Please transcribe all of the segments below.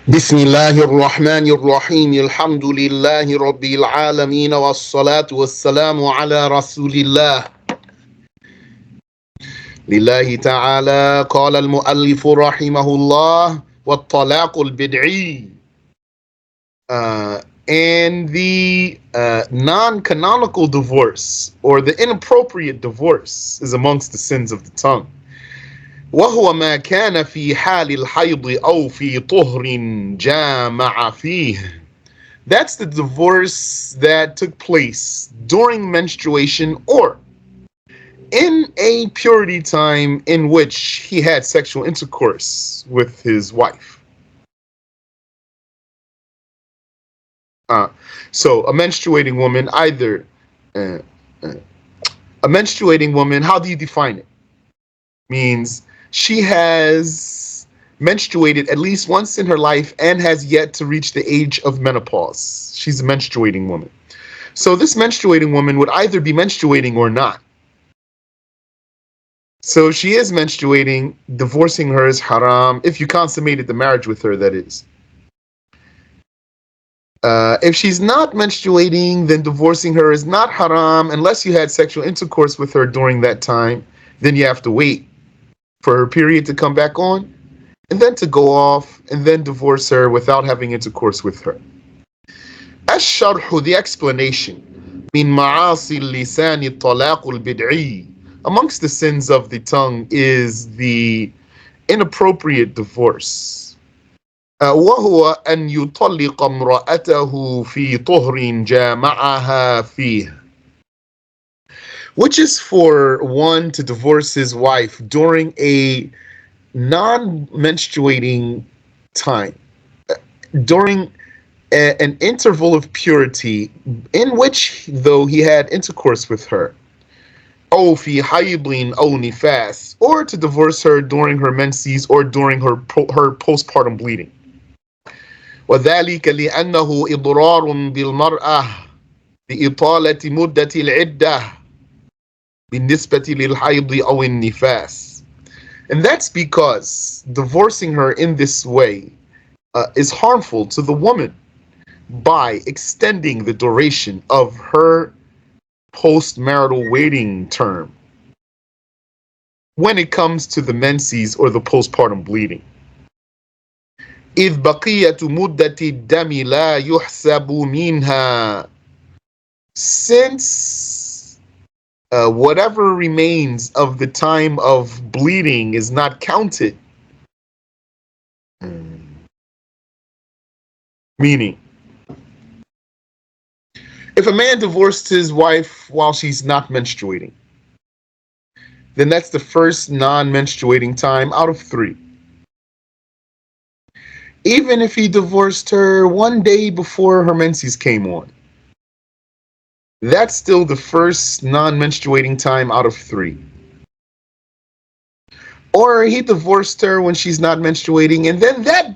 بسم الله الرحمن الرحيم الحمد لله رب العالمين والصلاة والسلام على رسول الله لله تعالى قال المؤلف رحمه الله والطلاق البدعي and the non-canonical divorce or the inappropriate divorce is amongst the sins of the tongue. وهو ما كان في حال الحيض أو في طهر جامع فيه. That's the divorce that took place during menstruation or in a purity time in which he had sexual intercourse with his wife. Uh, so a menstruating woman, uh, uh, a menstruating woman, how do you define it? Means she has menstruated at least once in her life and has yet to reach the age of menopause. She's a menstruating woman. So this menstruating woman would either be menstruating or not. So she is menstruating, divorcing her is haram, if you consummated the marriage with her, that is. If she's not menstruating, then divorcing her is not haram unless you had sexual intercourse with her during that time. Then you have to wait for her period to come back on, and then to go off, and then divorce her without having intercourse with her. الشرح, the explanation. من معاصي اللسان الطلاق البدعي. Amongst the sins of the tongue is the inappropriate divorce. وهو أن يطلق امرأته في طهر جامعها فيه. Which is for one to divorce his wife during a non-menstruating time, during an interval of purity in which, though he had intercourse with her, أو في حيض أو نفاس, or to divorce her during her menses or during her postpartum bleeding. وذلك لأنه إضرار بالمرأة بإطالة مدة العدة بالنسبة للحيض أو النفاس. And that's because divorcing her in this way is harmful to the woman by extending the duration of her post-marital waiting term when it comes to the menses or the postpartum bleeding. إذ بقية مدة الدم لا يحسب منها. Since whatever remains of the time of bleeding is not counted. Meaning, if a man divorced his wife while she's not menstruating, then that's the first non-menstruating time out of 3. Even if he divorced her one day before her menses came on, that's still the first non-menstruating time out of 3. Or he divorced her when she's not menstruating, and then that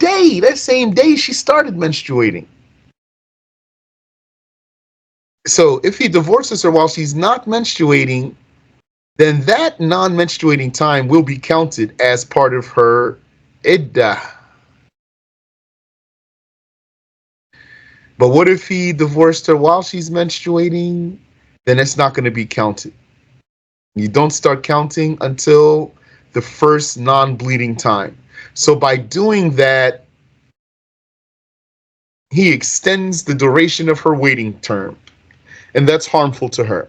same day, she started menstruating. So if he divorces her while she's not menstruating, then that non-menstruating time will be counted as part of her iddah. But what if he divorced her while she's menstruating? Then it's not going to be counted. You don't start counting until the first non-bleeding time. So by doing that, he extends the duration of her waiting term, and that's harmful to her.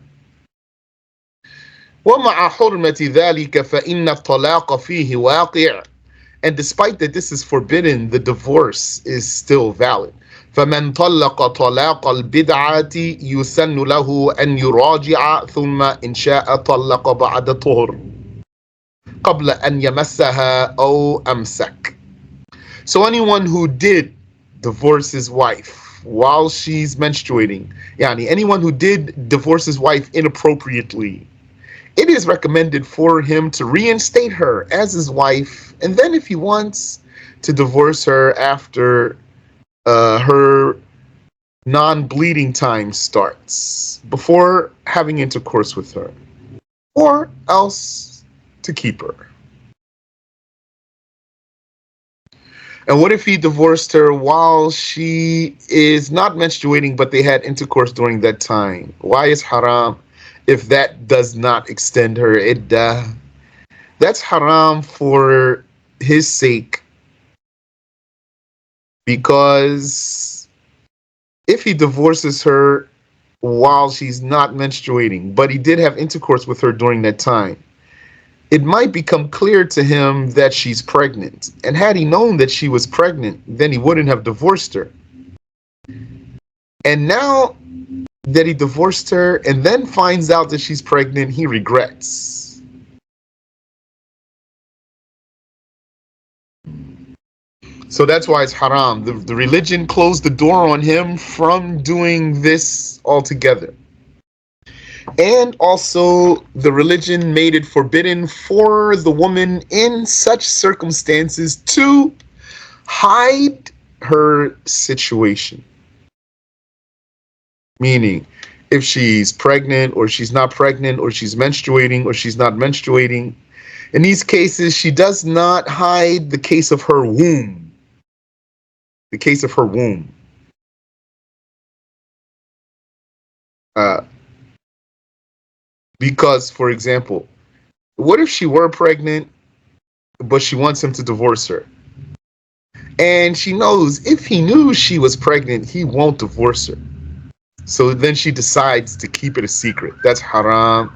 وَمَعَ حُرْمَةِ ذَلِكَ فَإِنَّ الطَّلَاقَ فِيهِ وَاقِعٌ. And despite that this is forbidden, the divorce is still valid. فمن طلق طلاق البدعة يسن له أن يراجع ثم إن شاء طلق بعد طهر قبل أن يمسها أو أمسك. So anyone who did divorce his wife while she's menstruating, anyone who did divorce his wife inappropriately, it is recommended for him to reinstate her as his wife, and then if he wants to divorce her after her non-bleeding time starts, before having intercourse with her, or else to keep her. And what if he divorced her while she is not menstruating, but they had intercourse during that time? Why is haram if that does not extend her iddah? That's haram for his sake, because if he divorces her while she's not menstruating, but he did have intercourse with her during that time, it might become clear to him that she's pregnant. And had he known that she was pregnant, then he wouldn't have divorced her. And now that he divorced her and then finds out that she's pregnant, he regrets. So that's why it's haram. The religion closed the door on him from doing this altogether. And also, the religion made it forbidden for the woman in such circumstances to hide her situation. Meaning, if she's pregnant or she's not pregnant or she's menstruating or she's not menstruating, in these cases, she does not hide the case of her womb. The case of her womb. Uh, because, for example, what if she were pregnant, but she wants him to divorce her? And she knows if he knew she was pregnant, he won't divorce her. So then she decides to keep it a secret. That's haram.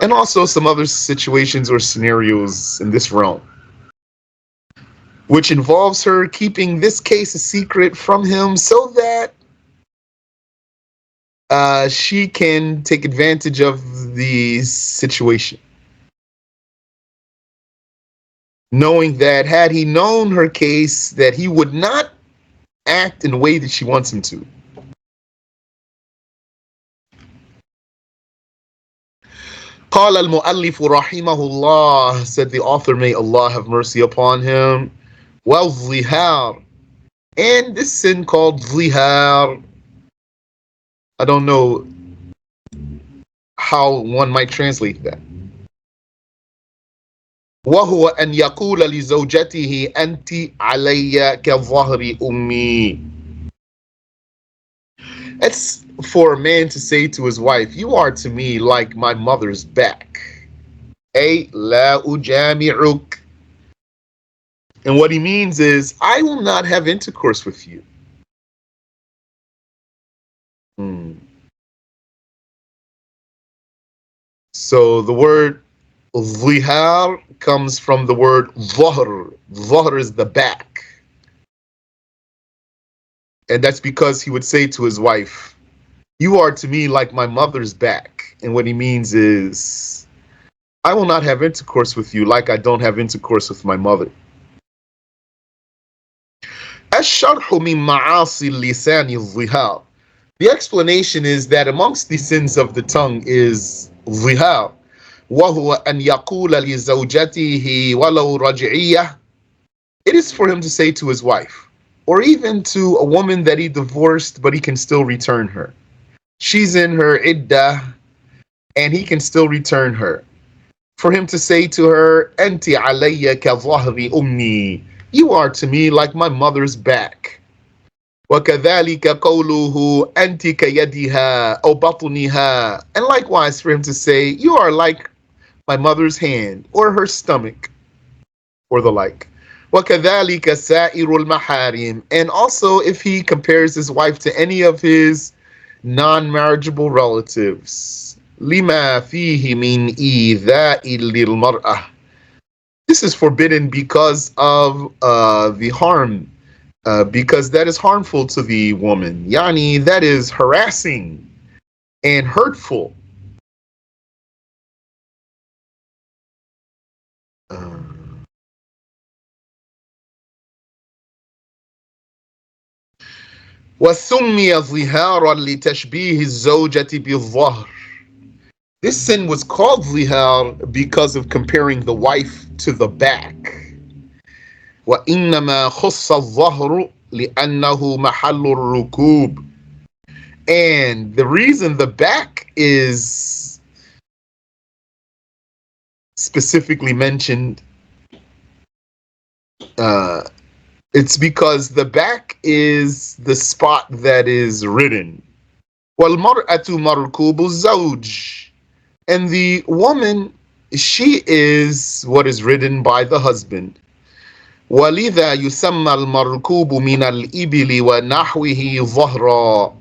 And also some other situations or scenarios in this realm, which involves her keeping this case a secret from him so that she can take advantage of the situation. Knowing that had he known her case, that he would not act in a way that she wants him to. قال المؤلف رحمه الله, said the author, may Allah have mercy upon him, والظهار, and this sin called zihar, I don't know how one might translate that. وهو أن يقول لزوجته أنت علي كظهر أمي. It's for a man to say to his wife, you are to me like my mother's back. أي لا أجامعك. And what he means is, I will not have intercourse with you. So the word zihar comes from the word dhahr. Dhahr is the back. And that's because he would say to his wife, you are to me like my mother's back. And what he means is, I will not have intercourse with you like I don't have intercourse with my mother. الشرح من معاصي اللسان الظهار. The explanation is that amongst the sins of the tongue is zihar. وهو أن يقول لزوجته ولو رجعية. It is for him to say to his wife, or even to a woman that he divorced, but he can still return her. She's in her iddah, and he can still return her. For him to say to her, أنت علي كظهر أمي. You are to me like my mother's back. وكذلك قوله أنت كيدها أو بطنها. And likewise for him to say, you are like my mother's hand or her stomach or the like. وكذلك سائر المحارم. And also if he compares his wife to any of his non-marriageable relatives. لما فيه من إيذاء للمرأة. This is forbidden because of the harm, because that is harmful to the woman. Yani, that is harassing and hurtful. وَسُمِّيَ ظِهَارًا لِتَشْبِيهِ الزَّوْجَةِ بِالظَّهْرِ. This sin was called zihar because of comparing the wife to the back. وَإِنَّمَا خُصَّ الظَّهْرُ لِأَنَّهُ مَحَلُّ الرُّكُوبِ. And the reason the back is specifically mentioned Uh, it's because the back is the spot that is written. وَالْمَرْأَةُ مَرْكُوبُ الزَّوْجِ. And the woman, she is what is ridden by the husband. وَلِذَا يُسَمَّى الْمَرْكُوبُ مِنَ الْإِبِلِ وَنَحْوِهِ ظَهْرًا.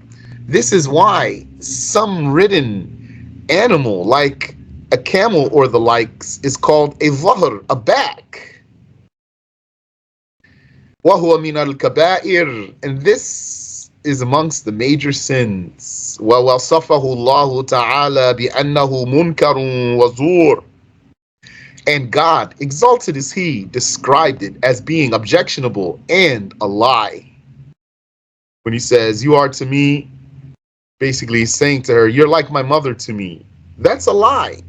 This is why some ridden animal, like a camel or the likes, is called a ظهر, a back. وَهُوَ مِنَ الْكَبَائِرِ. And this is amongst the major sins. وَوَصَفَهُ اللَّهُ تَعَالَى بِأَنَّهُ مُنْكَرٌ وَزُورٌ. And God, exalted is He, described it as being objectionable and a lie. When He says, "You are to me," basically He's saying to her, "You're like my mother to me." That's a lie.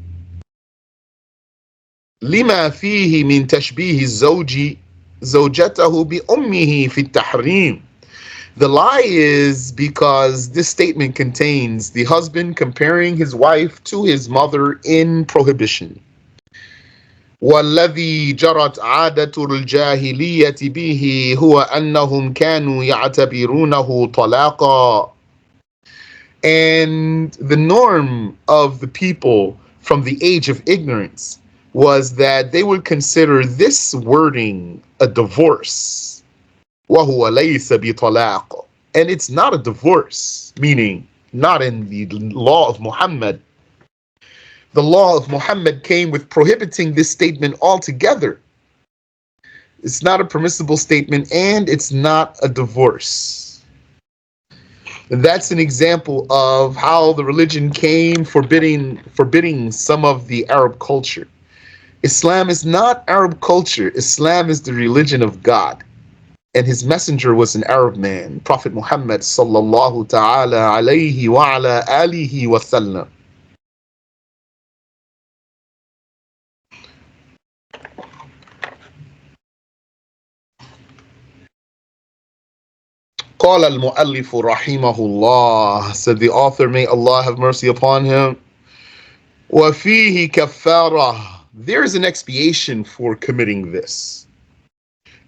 لما فيه من تشبيه الزوج زوجته بأمه في التحريم. The lie is because this statement contains the husband comparing his wife to his mother in prohibition. والذي جرت عادة الجاهلية به هو أنهم كانوا يعتبرونه طلاقا. And the norm of the people from the age of ignorance was that they would consider this wording a divorce. وهو ليس بطلاق. And it's not a divorce, meaning not in the law of Muhammad. The law of Muhammad came with prohibiting this statement altogether. It's not a permissible statement and it's not a divorce. And that's an example of how the religion came forbidding some of the Arab culture. Islam is not Arab culture. Islam is the religion of God. And his messenger was an Arab man, Prophet Muhammad sallallahu ta'ala alayhi wa ala alihi wa sallam. قال المؤلف رحمه الله, said the author, may Allah have mercy upon him, وفيه كفارة. There is an expiation for committing this.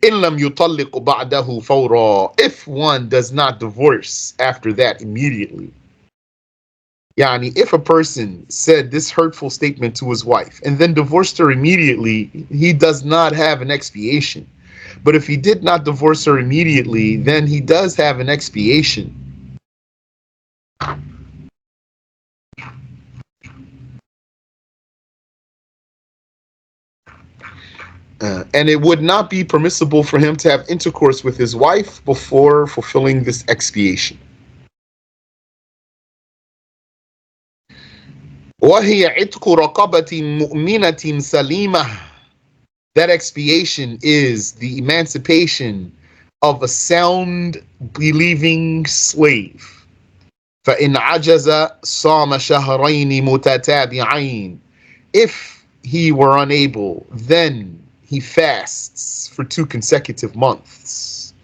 إن لم يطلق بعده فورا. If one does not divorce after that immediately. Yani, if a person said this hurtful statement to his wife and then divorced her immediately, he does not have an expiation. But if he did not divorce her immediately, then he does have an expiation. And it would not be permissible for him to have intercourse with his wife before fulfilling this expiation. وَهِيَ عِتْقُ رَقَبَةٍ مُؤْمِنَةٍ سَلِيمَةٍ. That expiation is the emancipation of a sound, believing slave. فَإِنْ عَجَزَ صَامَ شَهْرَيْنِ مُتَتَابِعَيْنِ. If he were unable, then he fasts for 2 consecutive months.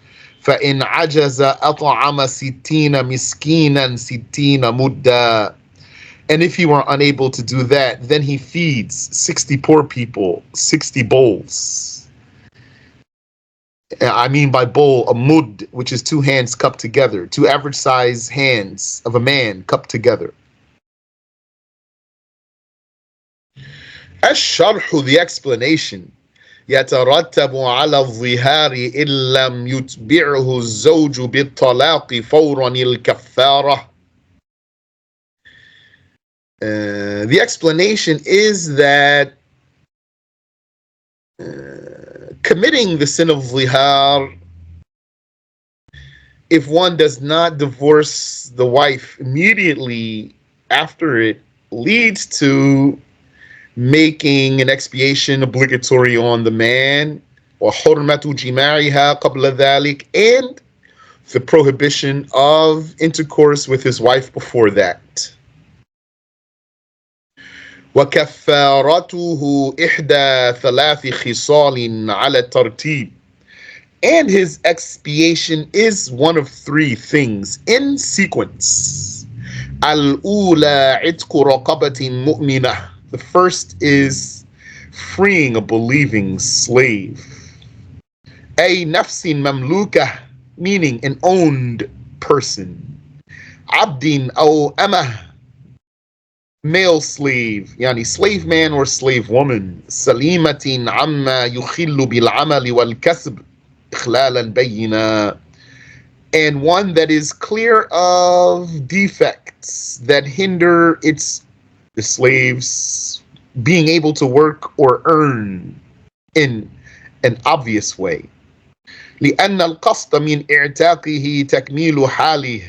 فَإِنْ عَجَزَ أَطْعَمَ 60 مِسْكِينًا 60 مُدًّا. And if he were unable to do that, then he feeds 60 poor people 60 bowls. I mean by bowl, a mud, which is 2 hands cupped together, 2 average size hands of a man cupped together. الشرح, the explanation. يترتب على الظهار إن لم يتبعه الزوج بالطلاق فورا الكفارة. The explanation is that committing the sin of zihar, if one does not divorce the wife immediately after it, leads to making an expiation obligatory on the man, وحرمة جماعها قبل ذلك, and the prohibition of intercourse with his wife before that. وكفارته إحدى 3 خصال على الترتيب. And his expiation is one of 3 things in sequence. الأولى عتق رقبة مؤمنة. The first is freeing a believing slave. أي نفس مملوكة, meaning an owned person. عبد أو أمة, male slave, يعني slave man or slave woman. سليمة عما يخل بالعمل والكسب إخلالا بينا, and one that is clear of defects that hinder the slaves being able to work or earn in an obvious way. لأن القصد من إعتاقه تكميل حاله,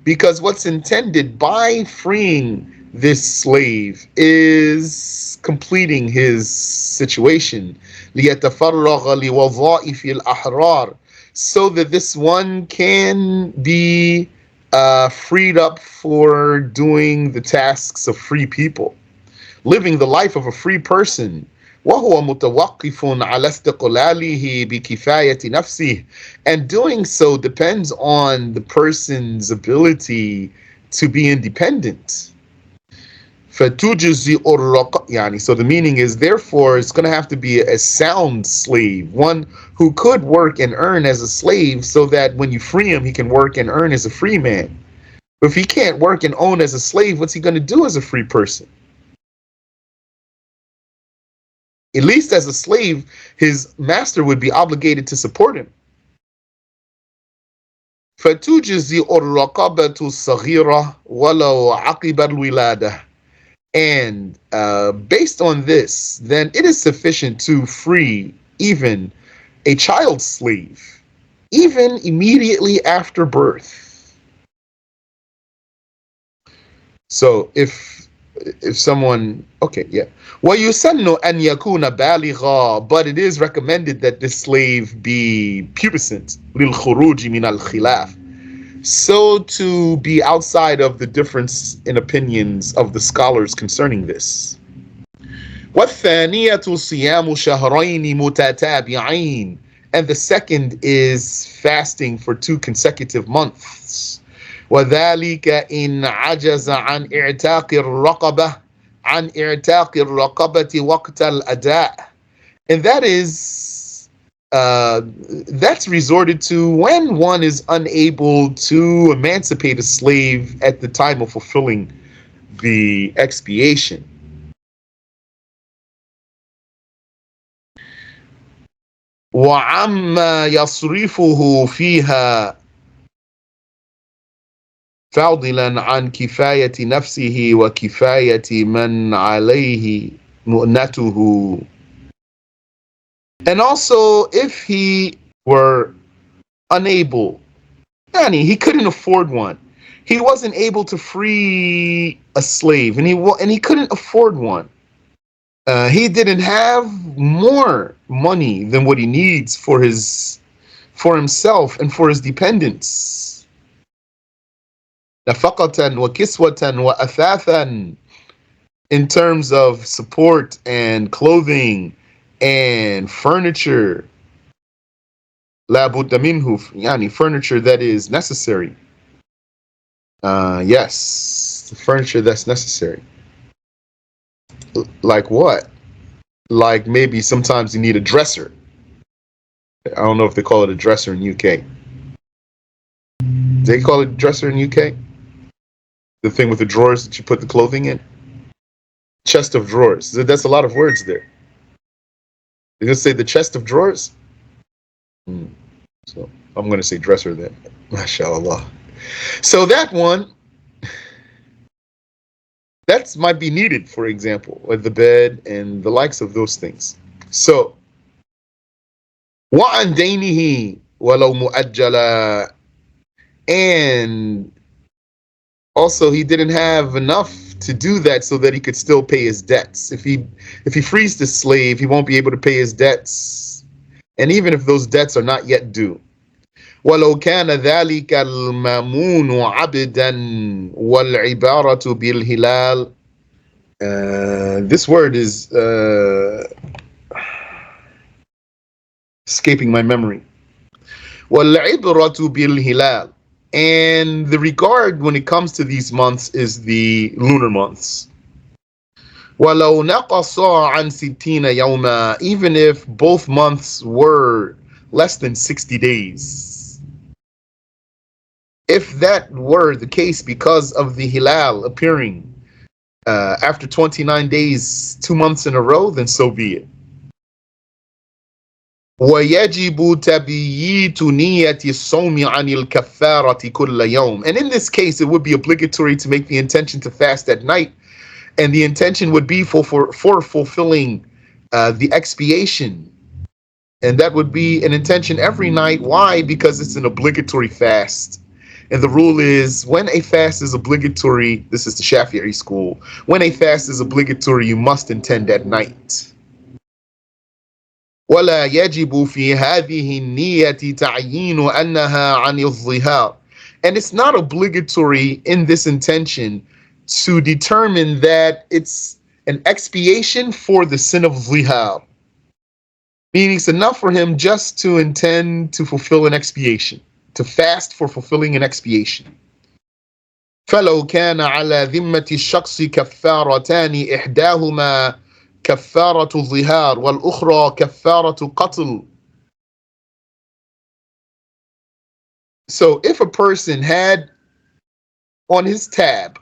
because what's intended by freeing this slave is completing his situation. ليتفرغ لوظائف الأحرار, so that this one can be freed up for doing the tasks of free people, living the life of a free person. وهو متوقف على استقلاله بكفاية نفسه, and doing so depends on the person's ability to be independent. فتجزئ الرق, يعني, so the meaning is, therefore it's going to have to be a sound slave, one who could work and earn as a slave, so that when you free him he can work and earn as a free man. But if he can't work and own as a slave, what's he going to do as a free person? At least as a slave, his master would be obligated to support him. فتجزئ الرقبة الصغيرة ولو عقب الولادة, and based on this, then it is sufficient to free even a child slave, even immediately after birth. So if someone, okay, yeah. وَيُسَنُّ أَنْ يَكُونَ بَالِغًا, but it is recommended that this slave be pubescent, لِلْخُرُوجِ مِنَ الْخِلَافِ, so to be outside of the difference in opinions of the scholars concerning this. وَالثَّانِيَةُ صِيَامُ شَهْرَيْنِ مُتَتَابِعَيْنِ, and the second is fasting for 2 consecutive months. وذلك إن عجز عن إعتاق الرقبة عن إعتاق الرقبة وقت الأداء, and that is that's resorted to when one is unable to emancipate a slave at the time of fulfilling the expiation. وعما يصرفه فيها فاضلا عن كفاية نفسه وكفاية من عليه مؤنته. And also, if he were unable, he couldn't afford one, he wasn't able to free a slave, and he couldn't afford one, he didn't have more money than what he needs for himself and for his dependents. نفقة وكسوة وأثاثا, in terms of support and clothing and furniture. لا بد منه, يعني furniture that is necessary. Yes, the furniture that's necessary. Like what? Like maybe sometimes you need a dresser. I don't know if they call it a dresser in UK. They call it a dresser in UK? The thing with the drawers that you put the clothing in? Chest of drawers. That's a lot of words there. You're going to say the chest of drawers? So I'm going to say dresser then. MashaAllah. So that one, that might be needed, for example, with the bed and the likes of those things. So, وَعَنْ دَيْنِهِ وَلَوْ مُؤَجَّلًا, and also he didn't have enough to do that so that he could still pay his debts. If he frees the slave, he won't be able to pay his debts, and even if those debts are not yet due. وَلَوْ كَانَ ذَلِكَ الْمَامُونُ عَبْدًا وَالْعِبَارَةُ بِالْهِلَالِ. This word is escaping my memory. وَالْعِبْرَةُ بِالْهِلَالِ, and the regard when it comes to these months is the lunar months. وَلَوْ نَقَصَ عَنْ 60 يَوْمًا, even if both months were less than 60 days. If that were the case because of the hilal appearing after 29 days, 2 months in a row, then so be it. وَيَجِبُ تَبْيِيتُ نِيَّةِ الصَّوْمِ عَنِ الْكَفَّارَةِ كُلَّ يَوْمٍ. And in this case, it would be obligatory to make the intention to fast at night, and the intention would be for fulfilling the expiation. And that would be an intention every night. Why? Because it's an obligatory fast. And the rule is, when a fast is obligatory, this is the Shafi'i school, when a fast is obligatory, you must intend at night. ولا يجب في هذه النية تعيين أنها عن الظهار. And it's not obligatory in this intention to determine that it's an expiation for the sin of zihar. Meaning it's enough for him just to intend to fulfill an expiation, to fast for fulfilling an expiation. فلو كان على ذمة الشخص كفارتان إحداهما كفارة ظهار والأخرى كفارة قتل. So if a person had on his tab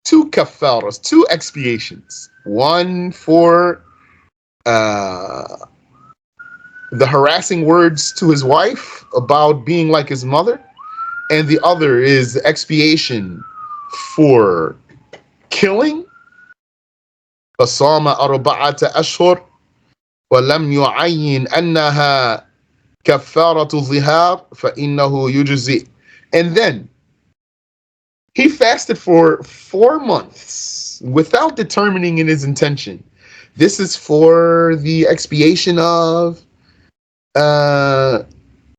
two kafaras, two expiations, one for the harassing words to his wife about being like his mother, and the other is expiation for killing, فصام أربعة أشهر ولم يعين أنها كفارة ظهار فإنه يجزئ. And then he fasted for 4 months without determining in his intention. This is for the expiation of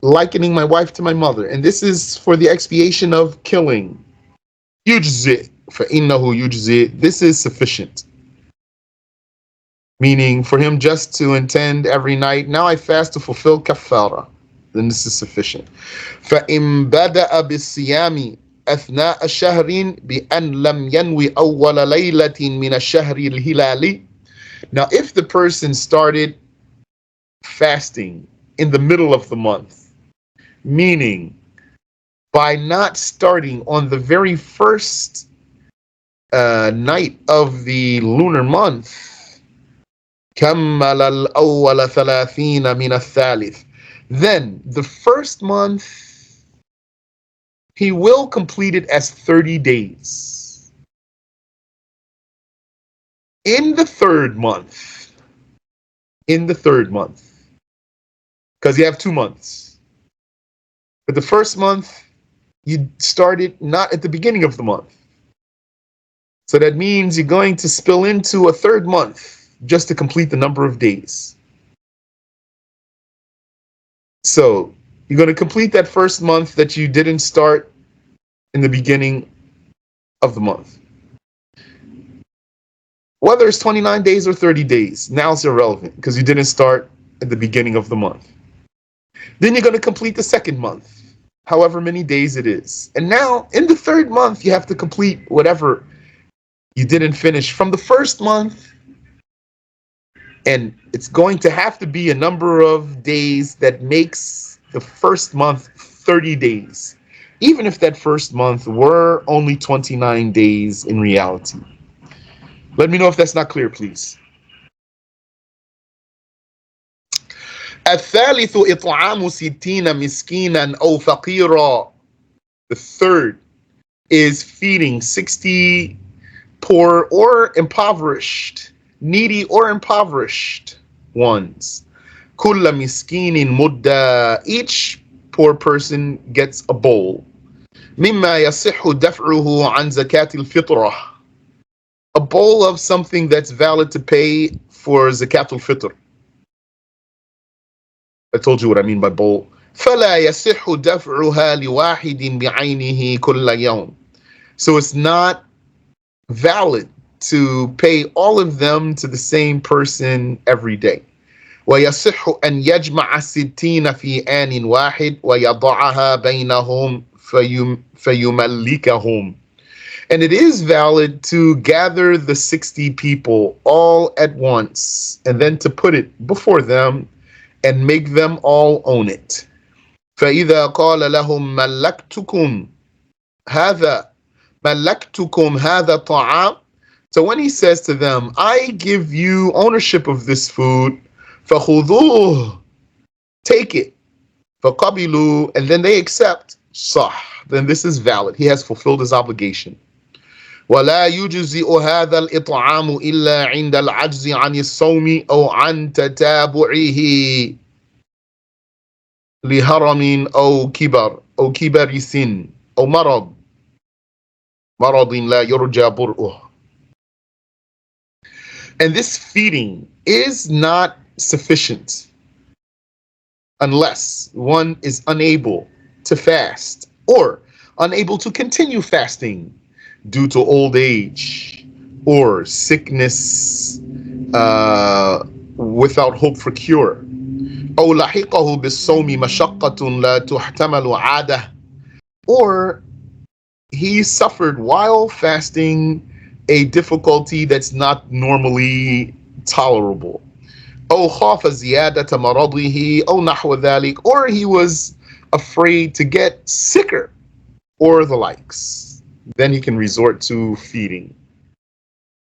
likening my wife to my mother, and this is for the expiation of killing. يجزئ فإنه يجزئ. This is sufficient. Meaning for him just to intend every night, now I fast to fulfill kafara, then this is sufficient. فَإِن بَدَأَ بِالصِّيَامِ أَثْنَاءَ شَهْرٍ بِأَنْ لَمْ يَنْوِ أَوَّلَ لَيْلَةٍ مِنَ الشَّهْرِ الْهِلَالِ. Now if the person started fasting in the middle of the month, meaning by not starting on the very first night of the lunar month, كمل الأول ثلاثين من الثالث, then the first month he will complete it as 30 days. In the third month, because you have 2 months, but the first month you started not at the beginning of the month, so that means you're going to spill into a third month just to complete the number of days. So you're going to complete that first month that you didn't start in the beginning of the month. Whether it's 29 days or 30 days, now it's irrelevant because you didn't start at the beginning of the month. Then you're going to complete the second month, however many days it is. And now in the third month, you have to complete whatever you didn't finish from the first month. And it's going to have to be a number of days that makes the first month 30 days, even if that first month were only 29 days in reality. Let me know if that's not clear, please. الثالث إطعام 60 مسكينا أو فقيرا. The third is feeding 60 poor or impoverished, needy or impoverished ones. كل مسكين مدة. Each poor person gets a bowl. مما يصح دفعه عن زكاة الفطرة. A bowl of something that's valid to pay for zakat al-fitr. I told you what I mean by bowl. فلا يصح دفعها لواحد بعينه كل يوم. So it's not valid to pay all of them to the same person every day. ويصح أن يجمع 60 في آن واحد ويضعها بينهم فيملكهم. And it is valid to gather the 60 people all at once and then to put it before them and make them all own it. فإذا قال لهم هذا هذا الطعام. So when he says to them, I give you ownership of this food, فخذوه, take it. فقبلوا, and then they accept, صح, then this is valid. He has fulfilled his obligation. ولا يجزئ هذا الإطعام إلا عند العجز عن الصوم أو عن تتابعه لهرم أو كبر سن أو مرض لا يرجى برؤه. And this feeding is not sufficient unless one is unable to fast or unable to continue fasting due to old age or sickness without hope for cure. أو لحقه بالصوم مشقة لا تحتمل عادة, or he suffered while fasting a difficulty that's not normally tolerable. أو خاف زيادة مرضه أو نحو ذلك, or he was afraid to get sicker or the likes. Then he can resort to feeding.